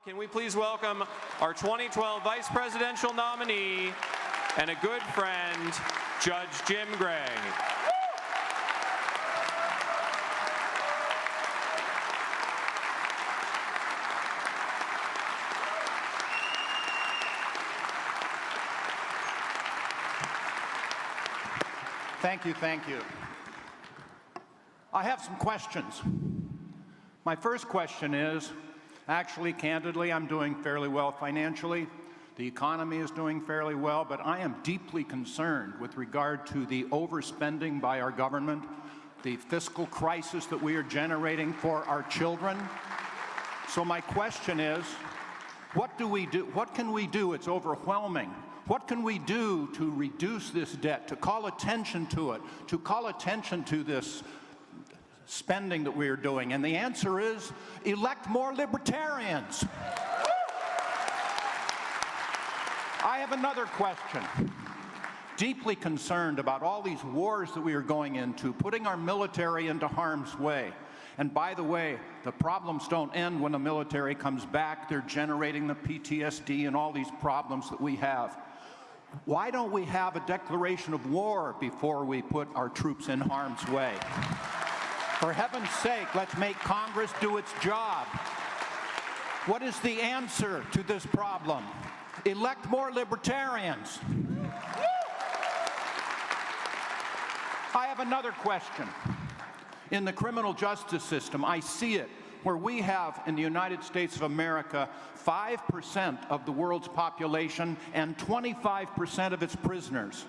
Can we please welcome our 2012 Vice Presidential nominee and a good friend, Judge Jim Gray. Thank you, thank you. I have some questions. My first question is, actually, candidly, I'm doing fairly well financially. The economy is doing fairly well, but I am deeply concerned with regard to the overspending by our government, the fiscal crisis that we are generating for our children. So my question is, what do we do? What can we do? It's overwhelming. What can we do to reduce this debt, to call attention to it, to call attention to this spending that we are doing? And the answer is, elect more libertarians. I have another question. Deeply concerned about all these wars that we are going into, putting our military into harm's way. And by the way, the problems don't end when the military comes back. They're generating the PTSD and all these problems that we have. Why don't we have a declaration of war before we put our troops in harm's way? For heaven's sake, let's make Congress do its job. What is the answer to this problem? Elect more libertarians. I have another question. In the criminal justice system, I see it where we have in the United States of America 5% of the world's population and 25% of its prisoners.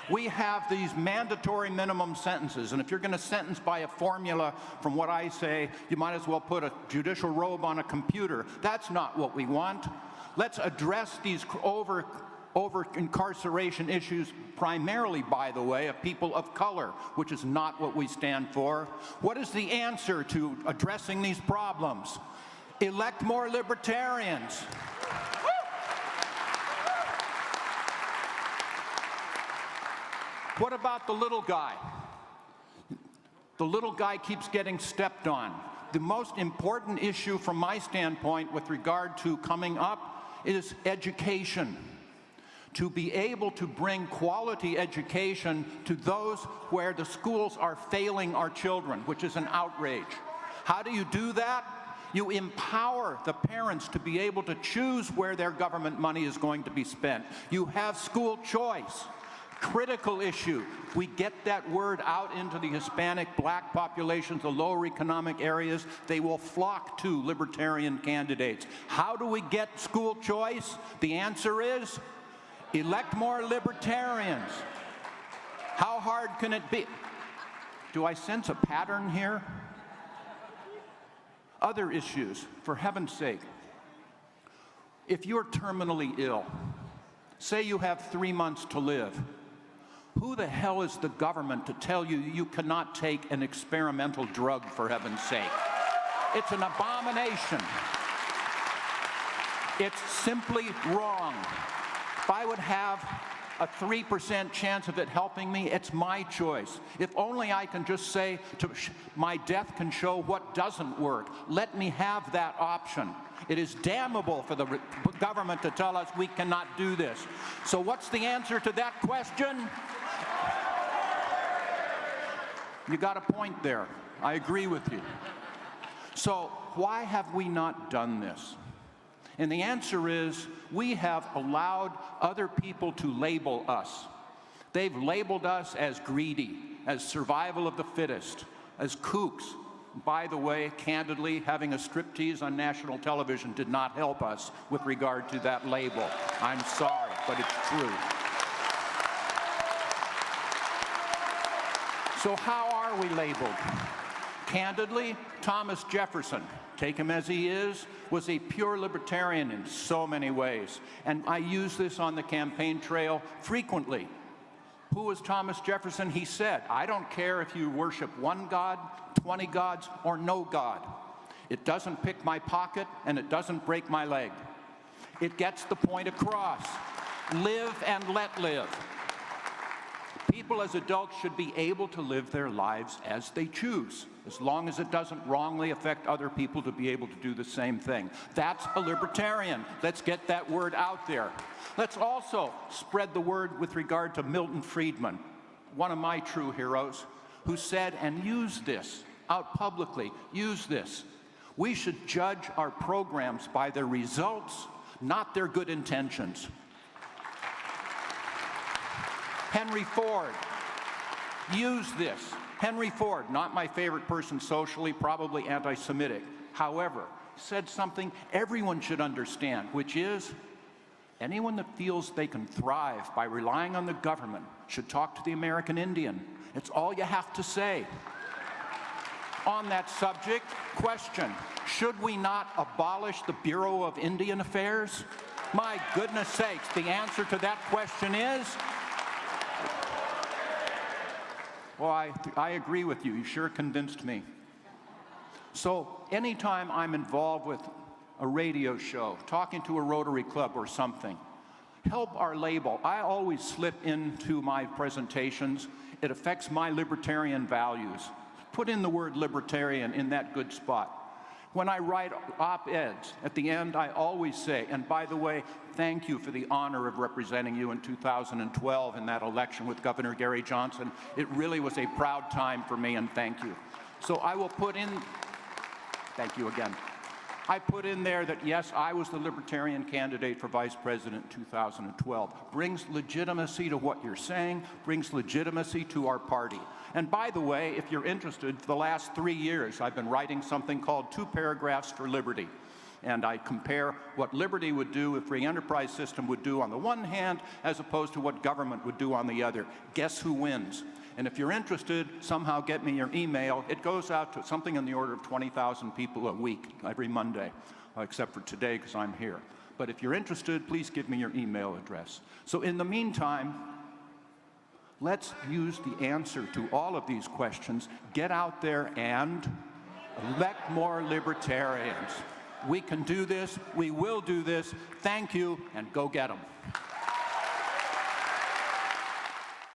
We have these mandatory minimum sentences, and if you're going to sentence by a formula, from what I say, you might as well put a judicial robe on a computer. That's not what we want. Let's address these over-incarceration issues primarily, by the way, of people of color, which is not what we stand for. What is the answer to addressing these problems? Elect more libertarians. What about the little guy? The little guy keeps getting stepped on. The most important issue from my standpoint with regard to coming up is education. To be able to bring quality education to those where the schools are failing our children, which is an outrage. How do you do that? You empower the parents to be able to choose where their government money is going to be spent. You have school choice. Critical issue. If we get that word out into the Hispanic, black populations, the lower economic areas, they will flock to libertarian candidates. How do we get school choice? The answer is, elect more libertarians. How hard can it be? Do I sense a pattern here? Other issues, for heaven's sake. If you're terminally ill, say you have 3 months to live, who the hell is the government to tell you you cannot take an experimental drug, for heaven's sake? It's an abomination. It's simply wrong. If I would have a 3% chance of it helping me, it's my choice. If only I can just say, my death can show what doesn't work. Let me have that option. It is damnable for the government to tell us we cannot do this. So what's the answer to that question? You got a point there. I agree with you. So why have we not done this? And the answer is, we have allowed other people to label us. They've labeled us as greedy, as survival of the fittest, as kooks. By the way, candidly, having a striptease on national television did not help us with regard to that label. I'm sorry, but it's true. So how are we labeled? Candidly, Thomas Jefferson, take him as he is, was a pure libertarian in so many ways. And I use this on the campaign trail frequently. Who was Thomas Jefferson? He said, I don't care if you worship one God, 20 gods, or no God. It doesn't pick my pocket, and it doesn't break my leg. It gets the point across. Live and let live. People as adults should be able to live their lives as they choose, as long as it doesn't wrongly affect other people to be able to do the same thing. That's a libertarian. Let's get that word out there. Let's also spread the word with regard to Milton Friedman, one of my true heroes, who said, and used this out publicly, use this: we should judge our programs by their results, not their good intentions. Henry Ford used this. Henry Ford, not my favorite person socially, probably anti-Semitic, however, said something everyone should understand, which is, anyone that feels they can thrive by relying on the government should talk to the American Indian. It's all you have to say. On that subject, question: should we not abolish the Bureau of Indian Affairs? My goodness sakes, the answer to that question is, well, I agree with you. You sure convinced me. So anytime I'm involved with a radio show, talking to a Rotary Club or something, help our label. I always slip into my presentations, it affects my libertarian values. Put in the word libertarian in that good spot. When I write op-eds, at the end I always say, and by the way, thank you for the honor of representing you in 2012 in that election with Governor Gary Johnson. It really was a proud time for me, and thank you. So I will put in, thank you again. I put in there that, yes, I was the Libertarian candidate for Vice President in 2012. Brings legitimacy to what you're saying, brings legitimacy to our party. And by the way, if you're interested, for the last 3 years, I've been writing something called 2 Paragraphs for Liberty. And I compare what liberty would do, a free enterprise system would do on the one hand, as opposed to what government would do on the other. Guess who wins? And if you're interested, somehow get me your email. It goes out to something in the order of 20,000 people a week, every Monday, except for today because I'm here. But if you're interested, please give me your email address. So in the meantime, let's use the answer to all of these questions. Get out there and elect more libertarians. We can do this. We will do this. Thank you, and go get them.